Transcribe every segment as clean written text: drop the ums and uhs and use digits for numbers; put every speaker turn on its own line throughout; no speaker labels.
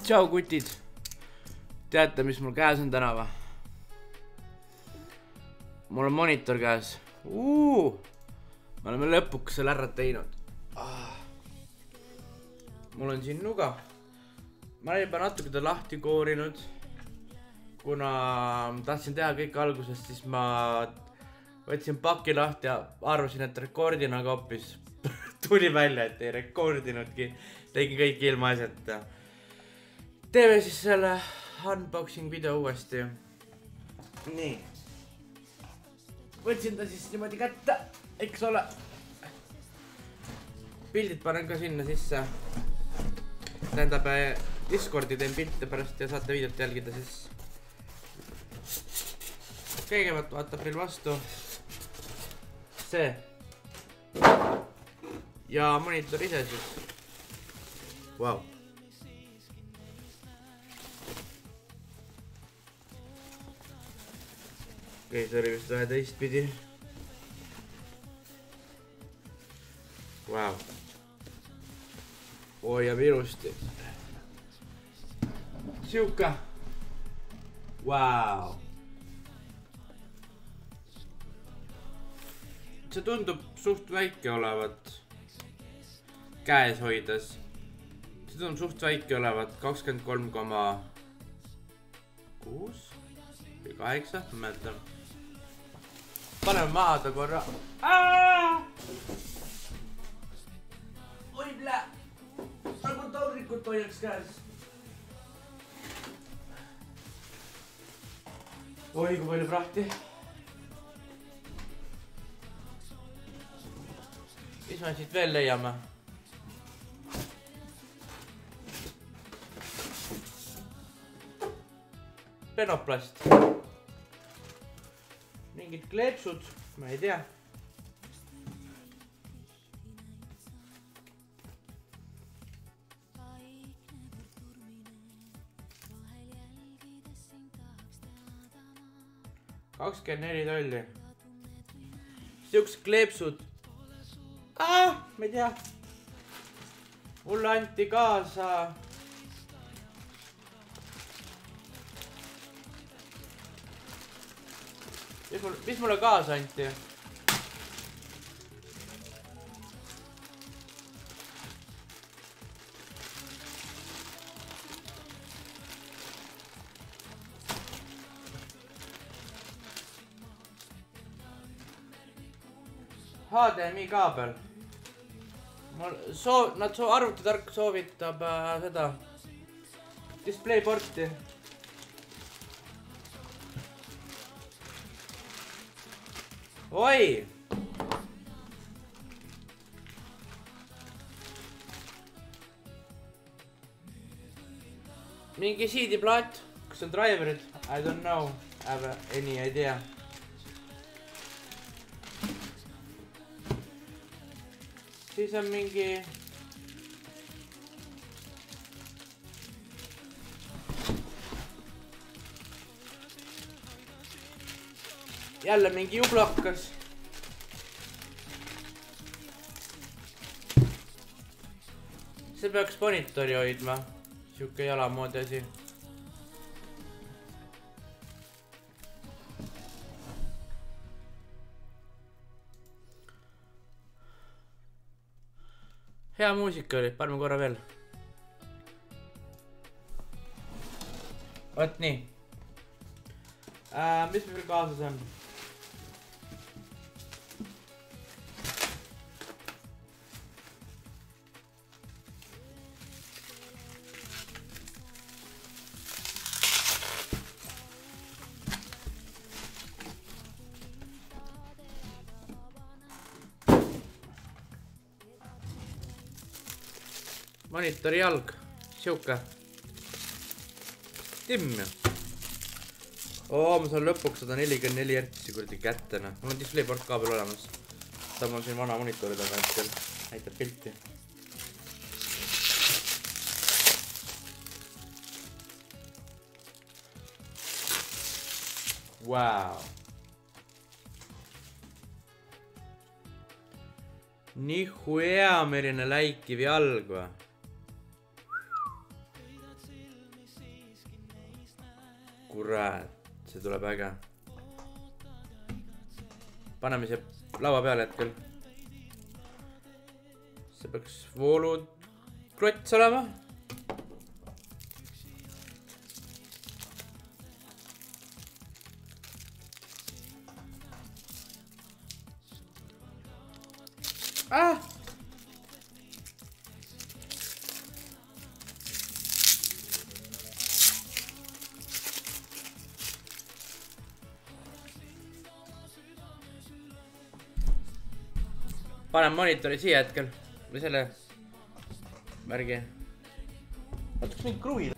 Tšau kutid. Teate, mis mul käes on täna või? Mul on monitor käes. Me oleme lõpuks selle ära teinud. Mul on siin nuga. Ma olen juba natuke ta lahti koorinud. Kuna tahtsin teha kõik algusest, siis ma võtsin paki lahti ja arvasin, et rekordin, aga hoopis tuli välja, et ei rekordinudki. Tegin kõik ilma asjata. Teeme siis selle unboxing video uuesti. Nii. Võtsin ta siis niimoodi kätte, eks ole. Pildid panen ka sinna sisse. Tähendab, Discordi teen pilte pärast ja saate videot jälgida siis. Kõigepealt vaatab meil vastu see. Ja monitor ise siis. Vau. Okei, see oli vist vähe teistpidi. Vau. Hoiab ilusti. Siuka. Vau. See tundub suht väike olevat käes hoides. See tundub suht väike olevat 23,6 või 8, ma mäletan. Paneme maha ta korra. Oi plä! Nagu taudrikut hoiaks käes. Oi, kui palju prahti. Mis me siit veel leiame? Penoplast. Mingid kleepsud, ma ei tea. $24. Siuksed kleepsud. Ma ei tea. Mulle anti kaasa. Mis mulle kaasa anti? HDMI kaabel. Arvutitark soovitab seda displayporti. Oi! Mingi CD-plaat. Kas on driverid? I don't know. Have any idea. Siis on mingi jälle mingi jublakas. See peaks monitori hoidma. Siuke jalamoodi asi. Hea muusika oli, paneme korra veel. Võt nii. Mis meil kaasas on? Monitori jalg, siuke. Timm. Ma saan lõpuks 144 Hz kuradi kättena. Mul on displayport kaabel olemas. Ta on siin vana monitori taga hetkel. Näitab pilti. Vau. Nii hea meeline läikiv jalg või? Kurat, see tuleb äge. Paneme see laua peale hetkel. See peaks voolud klots olema. Panen monitori siia hetkel või selle märgi. Võtaks mingi kruvi.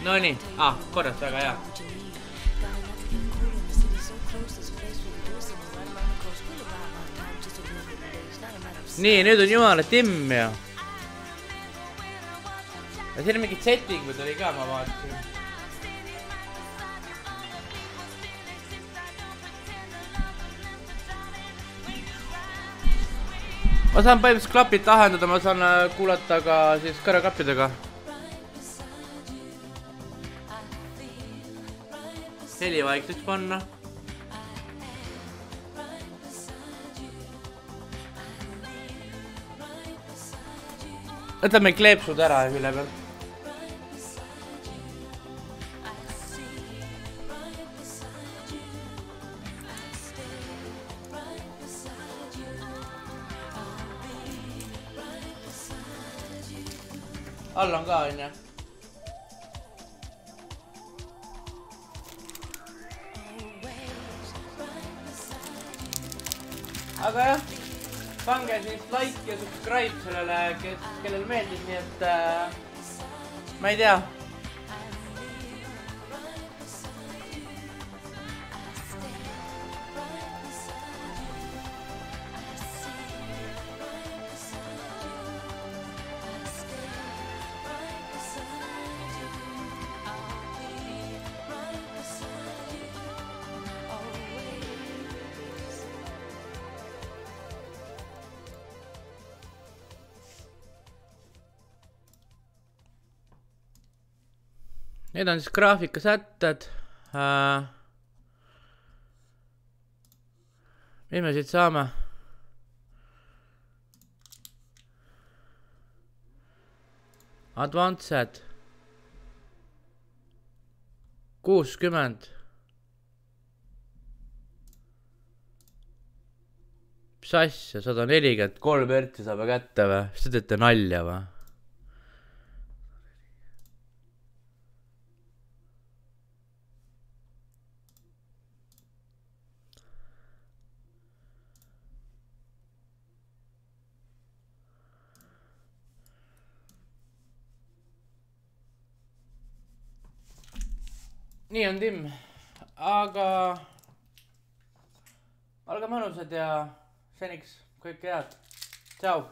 Nonii, korras, väga hea. Nii, nüüd on jumala timm ja. Ja siin on mingid settingud oli ka, ma vaatasin. Ma saan põhimõtteliselt klapid lahendada, ma saan kuulata ka siis kõrvaklappidega. Heli vaikseks panna. Võtame kleepsud ära üle peal. All on ka, on ja. Aga jah, pange siis like ja subscribe sellele, kellel meeldib, nii et ma ei tea. Need on siis graafikasätted. Mis me siit saame? Advanced 60. Mis asja, 143 hertsi saab kätte või? Mis te teete nalja või? Nii on timm, aga olge mõnusad ja seniks kõike head. Tšau!